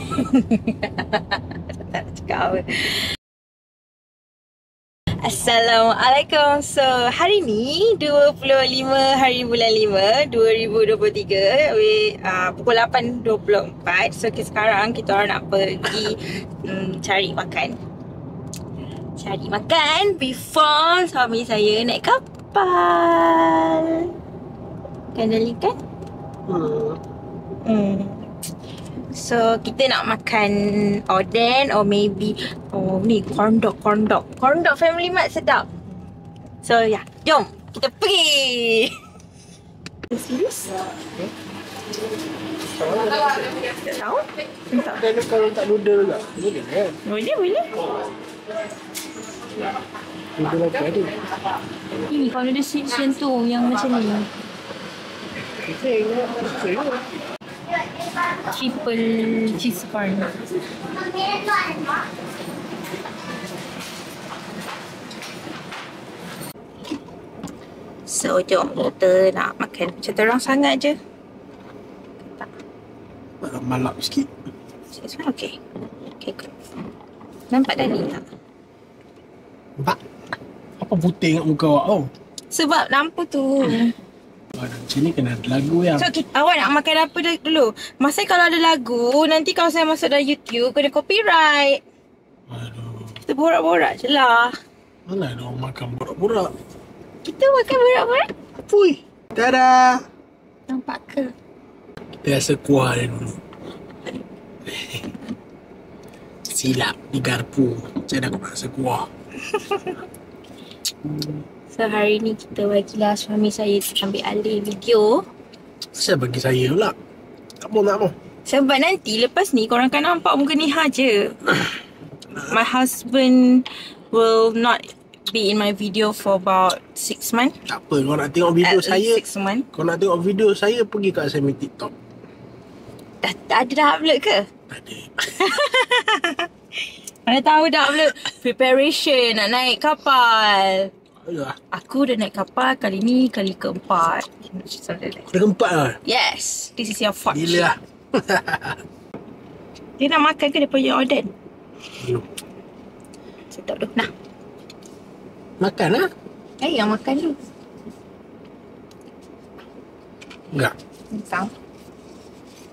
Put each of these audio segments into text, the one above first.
Tak nak cakap apa. Assalamualaikum. So, hari ni 25 hari bulan 5 2023 pukul 8.24. So, sekarang kita orang nak pergi cari makan. Cari makan before suami saya naik kapal. Kendali kan? So, kita nak makan oden or maybe ni corn dog. Corn dog Family Mart sedap. So, ya, jom kita pergi. Serius? Tahu? Tak. Ada kalau tak noodle juga. Boleh kan? Boleh. Noodle apa ada? Ini kalau ada section tu yang macam ni. Triple cheese corn. So, jom kita nak makan macam terang sangat je. Malap sikit. Okay, good. Nampak dah ni tak? Nampak? Apa putih kat muka awak tau? Sebab lampu tu. Macam ni kena ada lagu yang. So, awak nak makan apa dulu? Masa kalau ada lagu, nanti kalau saya masuk dalam YouTube, kena copyright. Aduh. Kita borak-borak je lah. Mana ada orang makan borak-borak? Kita makan borak-borak? Pui. Tada. Nampak ke? Kita rasa kuah dia dulu. Silap di garpu. Saya dah rasa kuah. So, hari ni kita bagilah suami saya ambil alih video. Saya bagi saya pula. Tak mau. Sebab nanti lepas ni korang akan nampak muka Niha je. My husband will not be in my video for about 6 months. Tak apa, kau nak tengok video At saya. least 6 months. Kau nak tengok video saya, pergi kat saya punya TikTok. Dah upload ke? Ada. Mana tahu dah upload preparation nak naik kapal. Ayolah. Aku dah naik kapal kali ni kali keempat. Kau dah keempat lah. Yes, this is your fourth. Gila lah. Dia nak makan ke dia punya oden? Belum. Sedap tu. Nah, Makan lah. yang makan dulu. Enggak. Sang.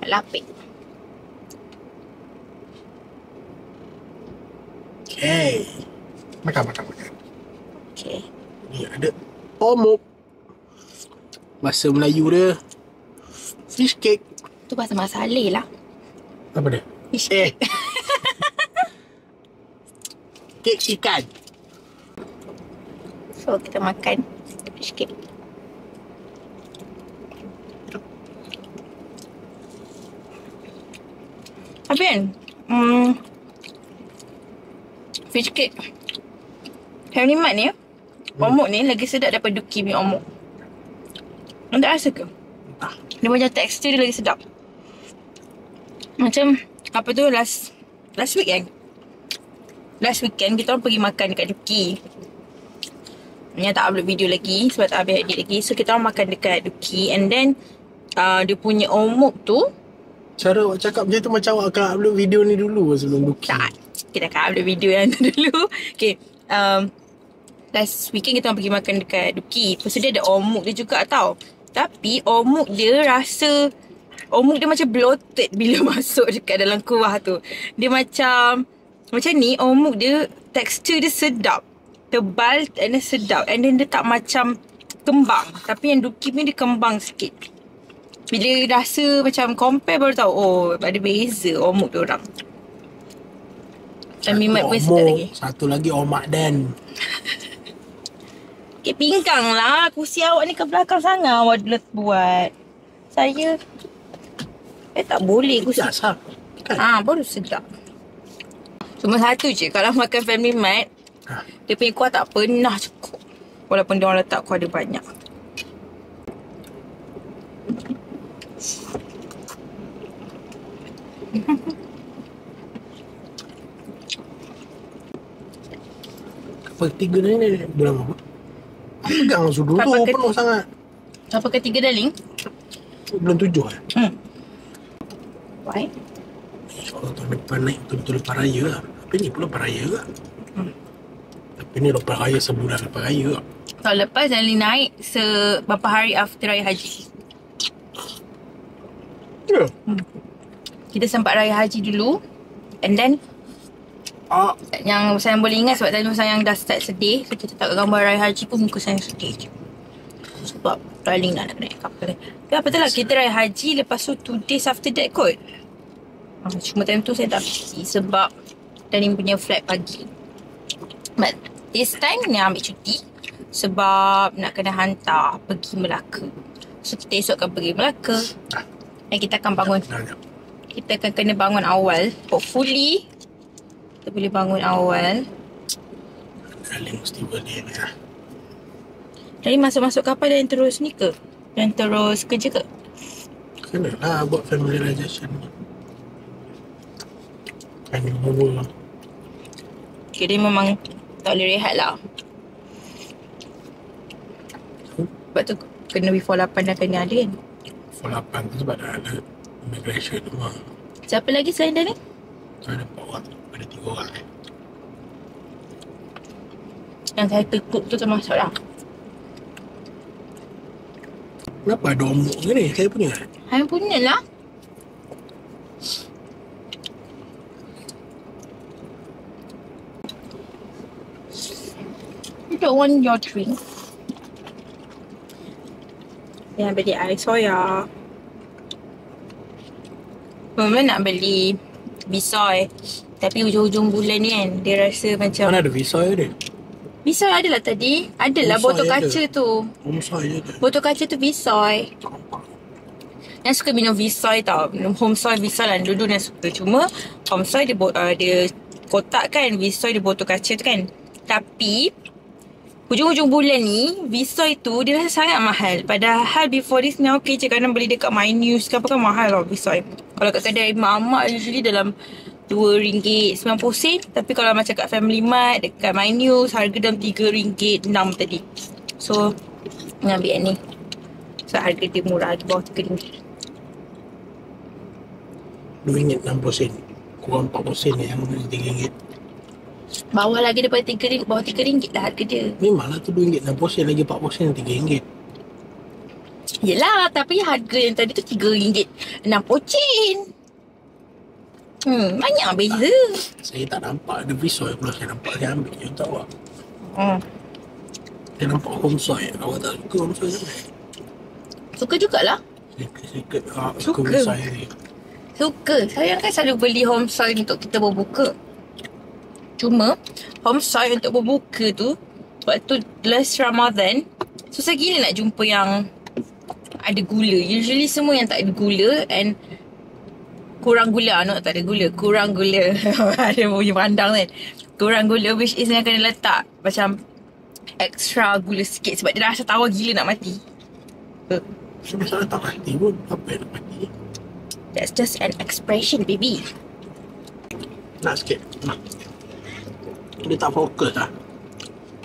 Lapik. Okay. Makan. Okay. Ni ada omok. Bahasa Melayu dia fish cake. Tu bahasa Mak Saleh lah. Apa dia? Fish cake. Kek ikan. So, kita makan fish cake. Tapi kan, fish cake Family Mart ni, omok ni lagi sedap daripada Duki punya omok. Anda rasa ke? Entah. Dia macam tekstur dia lagi sedap. Macam, apa tu, last weekend kita orang pergi makan dekat Duki. Yang tak upload video lagi sebab tak habis edit lagi. So, kita orang makan dekat Duki. And then, dia punya omok tu, Cara awak cakap macam tu macam awak akan upload video ni dulu sebelum Duki. tak, kita akan upload video yang tu dulu. Okay, last weekend kita orang pergi makan dekat Duki. Lepas tu dia ada omuk dia juga tau. Tapi omuk dia macam bloated bila masuk dekat dalam kuah tu. Dia macam ni, omuk dia tekstur dia sedap. Tebal and then sedap. And then dia tak macam kembang. Tapi yang Duki ni dia kembang sikit. Bila rasa macam compare baru tahu, oh ada beza omuk dia orang. Family Mart pun sedap lagi. Satu lagi omak dan. Okay, pinggang lah. Kursi awak ni ke belakang sangat awak buat. Saya tak boleh kursi. Biasa kan? Baru sedap. Cuma satu je, kalau makan Family Mart, dia punya kuah tak pernah cukup. Walaupun dia orang letak kuah dia banyak. Kapal ketiga ni bulan apa? Aku pegang sudu tu penuh sangat. Kapal ketiga darling? Bulan 7 Why? InsyaAllah tahun depan naik betul-betul lepas raya lah. Tapi ni pun lepas raya lah. Tapi ni lepas raya sebulan lepas raya lah. Tahun lepas dan naik beberapa hari after Raya Haji. Ya. Kita sempat Raya Haji dulu. And then yang saya boleh ingat sebab tadi saya yang dah start sedih. So kita tak gambar Raya Haji pun muka saya sedih je. Sebab darling nak naik kapal. Tapi apa tu lah, kita Raya Haji lepas tu 2 days after that kot. Cuma time tu saya tak pergi sebab darling punya flight pagi. But this time ni ambil cuti sebab nak kena hantar pergi Melaka. So kita esok akan pergi Melaka. Dan kita akan bangun. Kita akan kena bangun awal. Hopefully kita boleh bangun awal. Darling mesti boleh lah. Jadi masuk-masuk kapal dan terus ni ke? Dan terus kerja ke? Kena lah buat familiarization ni. Kan mula. Okay, dia memang tak boleh rehat lah. Sebab tu kena before 8 dah kena ada kan? Before 8 tu sebab dah ada immigration semua. Siapa lagi selain dia ni? Saya ada 4 orang. Ada 3 orang Yang saya tutup tu termasuk lah. Kenapa ada omok ke ni? Saya punya. Saya punya lah. You don't want your drink. Yang beli air soya. Mama nak beli Bisoy. Tapi hujung-hujung bulan ni kan, dia rasa macam Mana ada visa dia? Bisoy adalah tadi. Adalah Bisoy botol ada. kaca tu. Homesai je ada. Botol kaca tu Bisoy. Tak nampak. Yang suka minum Visoy tau. Minum Homesoy, Visoy lah. Dulu yang suka. Cuma Homesoy dia kotak kan. Visoy dia botol kaca tu kan. Tapi hujung-hujung bulan ni Visoy tu dia rasa sangat mahal. Padahal before this ni okay je. Kadang beli dekat My News ke apa kan mahal tau Visoy. Kalau kat kedai mak-mak usually dalam RM2.90. Tapi kalau macam kat Family Mart, dekat My News, harga dalam RM3.6 tadi. So nak ambil yang ni. So harga dia murah lagi, bawah RM3. RM2.60. Kurang 40 sen yang RM3. Bawah lagi daripada RM3, bawah RM3 lah harga dia. Memanglah tu RM2.60 lagi 40 sen RM3. Yelah, tapi harga yang tadi tu RM3.60. Banyak beza. Saya tak nampak ada Visoy. Kalau saya nampak saya ambil je tak awak. Saya nampak Homesoy. Awak tak suka Homesoy kan? Suka jugalah. Sikit-sikit Suka. Visoy ni. Suka. Saya kan selalu beli Homesoy untuk kita berbuka. Cuma Homesoy untuk berbuka tu waktu last Ramadan susah gila nak jumpa yang ada gula. Usually semua yang tak ada gula and kurang gula. Tak ada gula. Kurang gula. Ada punya pandang kan. Kurang gula which is yang kena letak macam extra gula sikit sebab dia rasa tawar gila nak mati. Saya masalah tak mati pun. Apa yang nak mati? That's just an expression, baby. Nak sikit. Nak. Dia tak fokus lah.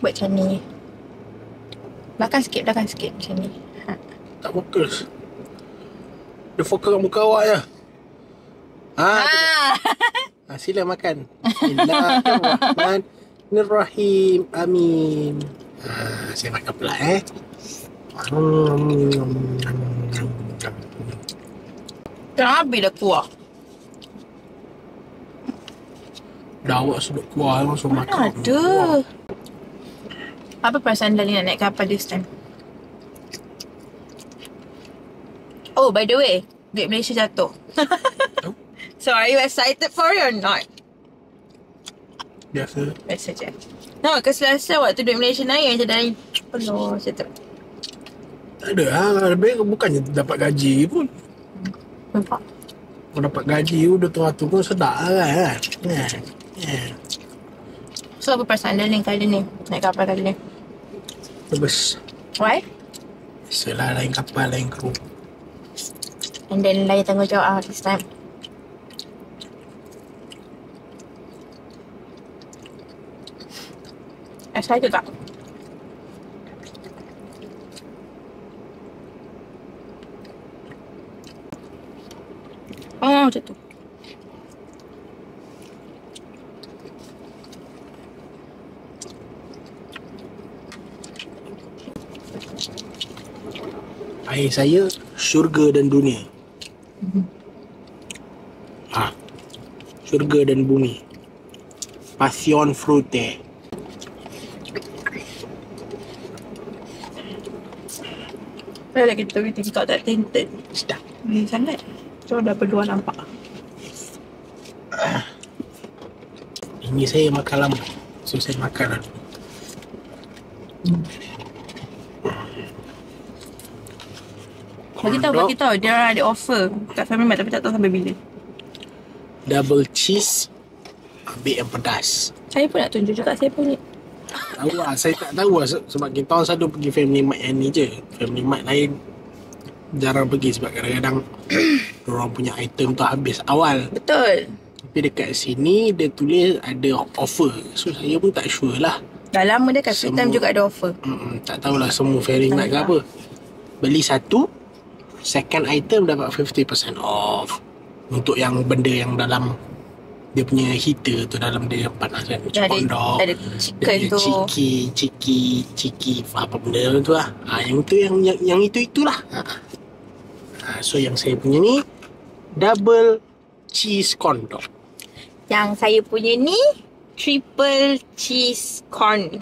Buat macam ni. Belakang sikit macam ni. Tak fokus. Dia fokus kat muka awak je. Sila makan. Bismillahirrahmanirrahim. Amin. Saya makan pula Dah habis dah kuah. Dah awak sudut kuah langsung makan. Ada. Apa perasaan Dali nak naik kapal this time? Oh, by the way, Great Malaysia jatuh. So, are you excited for it or not? Biasa. Biasa je. No, ke Selasa waktu Great Malaysia naik macam Dali. Aduh, macam tu. Tak ada lah. Lebih bukannya dapat gaji pun. Nampak? Kalau dapat gaji RM200 pun sedap lah kan. So, apa perasaan Dali kali ni? Naik kapal kali ni? Terus. Why? Biasalah lain kapal, lain kru. And then lain tanggungjawab this time. Excited tak? Oh, macam tu. Air saya syurga dan dunia. Syurga dan bumi. Passion fruite. Kalau kita TikTok tak tinted. Sedap. Ni sangat. So dah berdua nampak. Ini saya makan lama. So saya makan lah. Bagi tahu dia ada offer kat Family Mart tapi tak tahu sampai bila. Double cheese. Ambil yang pedas. Saya pun nak tunjuk juga saya punya. Tahu lah, saya tak tahu lah sebab kita orang selalu pergi Family Mart yang ni je. Family Mart lain jarang pergi sebab kadang-kadang orang punya item tu habis awal. Betul. Tapi dekat sini dia tulis ada offer. So saya pun tak sure lah. Dah lama dah kat Free Time juga ada offer. Tak tahulah semua Family Mart ke apa. Beli satu, second item dapat 50% off. Untuk yang benda yang dalam dia punya heater tu, dalam dia panas kan, macam kondok, ada chicken tu, ciki apa benda tu lah. Yang tu yang itulah. So yang saya punya ni double cheese kondok. Yang saya punya ni triple cheese corn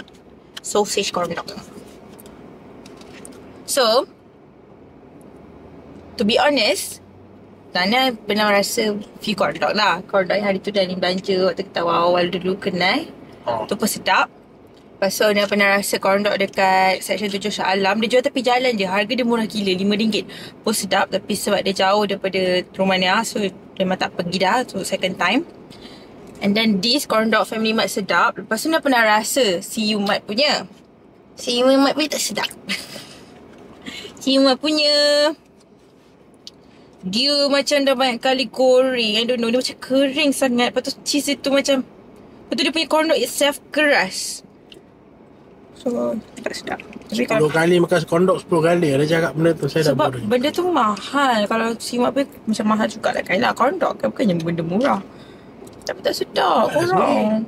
sausage kondok. So to be honest, Nana pernah rasa few kondok lah. Kondok yang hari tu dah ni belanja waktu kita awal dulu kenal. Tu pun sedap. Lepas tu Nana pernah rasa kondok dekat section 7 Shah Alam. Dia jual tepi jalan je. Harga dia murah gila, RM5. Pun sedap tapi sebab dia jauh daripada rumah Nana, so memang tak pergi dah. So second time. And then this kondok Family Mart sedap. Lepas tu Nana pernah rasa CU Mart punya. CU Mart punya tak sedap. CU Mart punya dia macam dah banyak kali goreng. I don't know. Dia macam kering sangat. Lepas tu cheese itu macam, lepas tu dia punya kondok itself keras. So tak sedap. Tapi 10 kali makan kondok 10 kali. Ada cakap benda tu saya dah sebab boring. benda tu mahal. Kalau simak pun macam mahal juga lah. Kan lah kondok kan bukannya benda murah. Tapi tak sedap korang.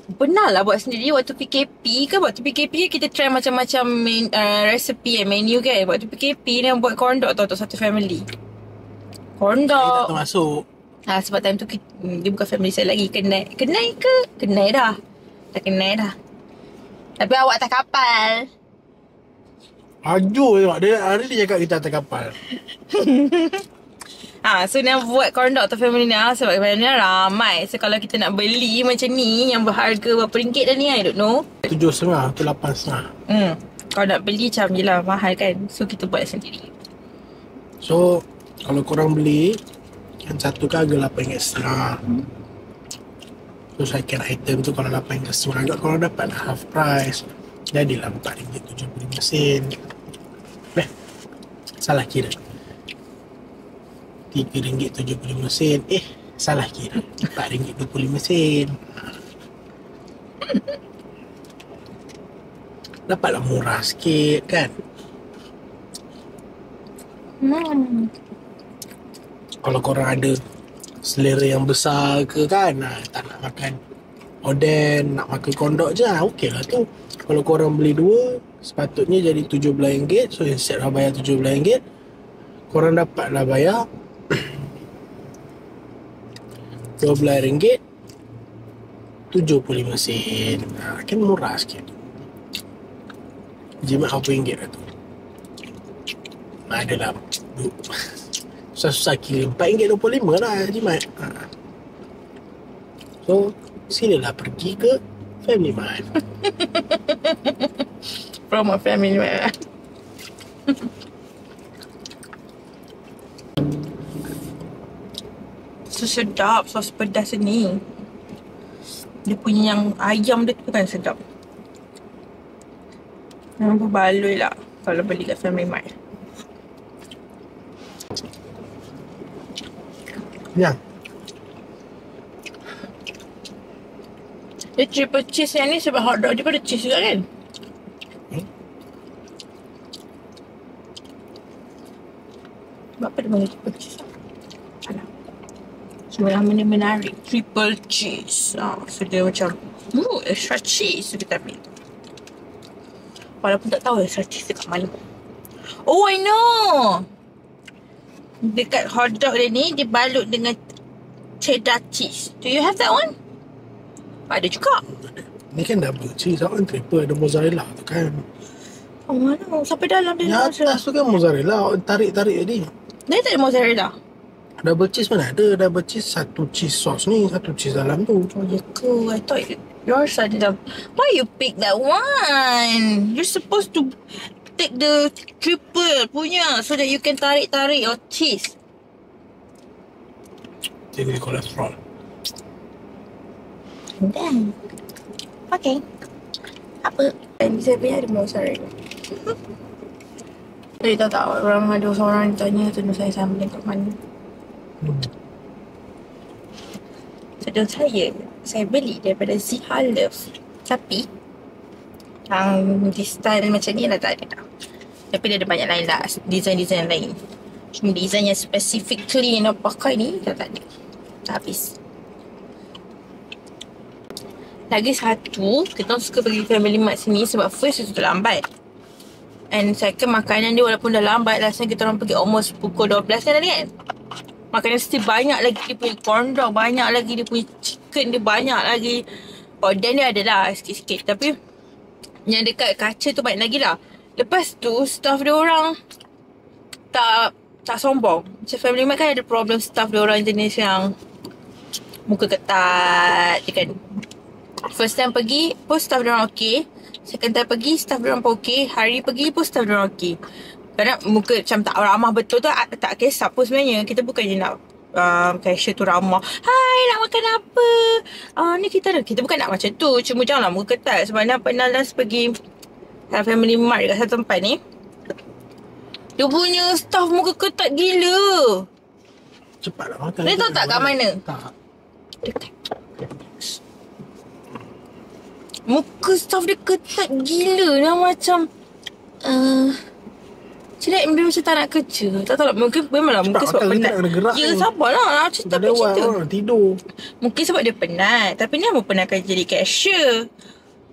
Benar lah buat sendiri. Waktu PKP kan, waktu PKP kita try macam-macam resipi menu kan. Waktu PKP ni buat kondok tau untuk satu family. Kondok. Saya tak termasuk. Sebab time tu dia bukan family saya lagi. Kenai ke? Kenai dah. Dah kenai dah. Tapi awak atas kapal. Aduh tengok. Hari dia cakap kita atas kapal. So nak buat kondok tu family ni sebab family ni ramai. So kalau kita nak beli macam ni yang berharga berapa ringgit dah ni, I don't know. 7.5 tu 8.5. Kalau nak beli macam je lah mahal kan. So kita buat sendiri. So kalau korang beli yang satu kan harga RM8.5. So second item tu kalau RM8.5 agak korang dapat half price. Jadilah RM4.75. Salah kira. RM3.75. Salah kira. RM4.25. Dapatlah murah sikit kan. Kalau korang ada selera yang besar ke kan, tak nak makan oden, nak makan kondok je, okey lah tu. Kalau korang beli dua, sepatutnya jadi RM17. So instead of bayar RM17, korang dapatlah bayar RM12, 75 sen. Kan murah sikit. Jimat RM4 lah tu. Adalah susah-susah kira. RM4.25 lah jimat. So silalah pergi ke Family Mart. Promo Family Mart. So sedap sos pedas ni. Dia punya yang ayam dia tu kan sedap. Yang berbaloi lah kalau beli kat Family Mart. Ya. Dia triple cheese yang ni sebab hotdog dia pun ada cheese juga kan? Apa dia panggil triple cheese? Alah. Semua nama ni menarik. Triple cheese. So dia macam extra cheese. So kita ambil. Walaupun tak tahu extra cheese dekat mana. Oh, I know. Dekat hotdog dia ni, dia balut dengan cheddar cheese. Do you have that one? Ada juga. Ni kan double cheese. Awak kan triple. Ada mozzarella tu kan. Oh, mana? Sampai dalam dia. Yang atas tu kan mozzarella. Awak tarik-tarik tadi. Dia tak ada mozzarella. Double cheese mana ada? Double cheese satu cheese sauce ni. Satu cheese dalam tu. Oh, ya ke? I thought yours ada dalam. Why you pick that one? You're supposed to take the triple punya so that you can tarik-tarik your cheese. Tinggi kolesterol. Then, okay. Apa? Dan saya punya ada mozzarella. Jadi tahu tak, orang ada seorang tanya tudung saya sama kat mana. Tudung saya beli daripada Ziha Love. Tapi di style macam ni lah tak ada. Tapi dia ada banyak lain lah, design-design lain. Cuma design yang specifically yang nak pakai ni tak ada. Dah habis. Lagi satu, kita suka pergi Family Mart sini sebab first itu lambat. And second, makanan dia walaupun dah lambat, last time kita orang pergi almost pukul 12 kan tadi kan. Makanan still banyak lagi, dia punya corn dog banyak lagi, dia punya chicken dia banyak lagi. Oden dia ada lah sikit-sikit. Tapi yang dekat kaca tu banyak lagi lah. Lepas tu staff dia orang tak sombong. Macam Family Mart kan ada problem staff dia orang jenis yang muka ketat je kan. First time pergi pun staff dia orang okey. Second time pergi staff dia orang pun okey. Hari pergi pun staff dia orang okey. Kadang muka macam tak ramah betul tu tak kisah pun sebenarnya. Kita bukannya nak cashier tu ramah. Hai, nak makan apa? Ni kita bukan nak macam tu. Cuma janganlah muka ketat. Sebab nak pernah last pergi Family Mart dekat satu tempat ni. Dia punya staff muka ketat gila. Cepatlah makan. Dia tahu tak kat mana? Tak. Dekat. Muka staff dia ketat gila. Dia macam Cik dia macam tak nak kerja. Tak tahu lah. Mungkin memanglah mungkin sebab penat. Ya, sabarlah. Nak cerita apa cerita. Tidur. Mungkin sebab dia penat. Tapi ni apa penat jadi cashier.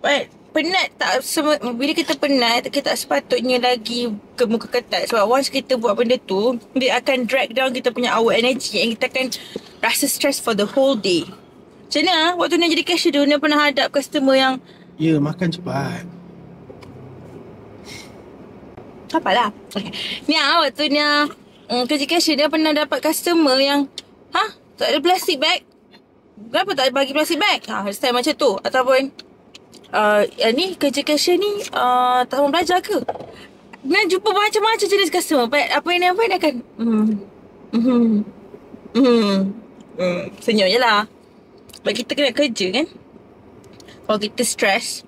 Right? Penat tak semua. Bila kita penat, kita tak sepatutnya lagi ke muka ketat. Sebab once kita buat benda tu, dia akan drag down kita punya our energy. And kita akan rasa stress for the whole day. Macam mana waktu ni jadi cashier tu, dia pernah hadap customer yang Ya, makan cepat. apalah. Okay. Ni waktu ni kerja cashier, dia pernah dapat customer yang tak ada plastic bag. Kenapa tak bagi plastic bag? Style macam tu. Ataupun ni kerja cashier ni tak mau belajar ke? Nak jumpa macam-macam jenis customer. Apa yang dia akan senyum je lah. Sebab kita kena kerja kan. Kalau kita stress,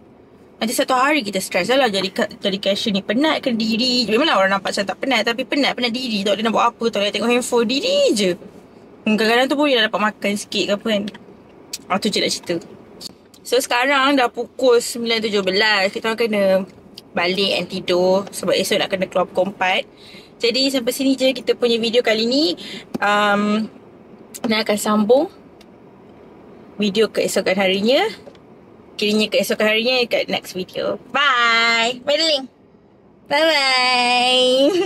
nanti satu hari kita stress lah jadi cashier ni. Penat ke diri. Memanglah orang nampak macam tak penat. Tapi penat diri. Tak boleh nak buat apa. Tak boleh tengok handphone. Diri je. Kadang-kadang tu pun dia dapat makan sikit ke apa kan. Tu je nak cerita. So sekarang dah pukul 9.17. Kita orang kena balik and tidur. Sebab esok nak kena keluar pukul 4. Jadi sampai sini je kita punya video kali ni. Nak akan sambung video keesokan harinya. Kiranya keesokan harinya kat next video. Bye. Bye, darling. Bye-bye.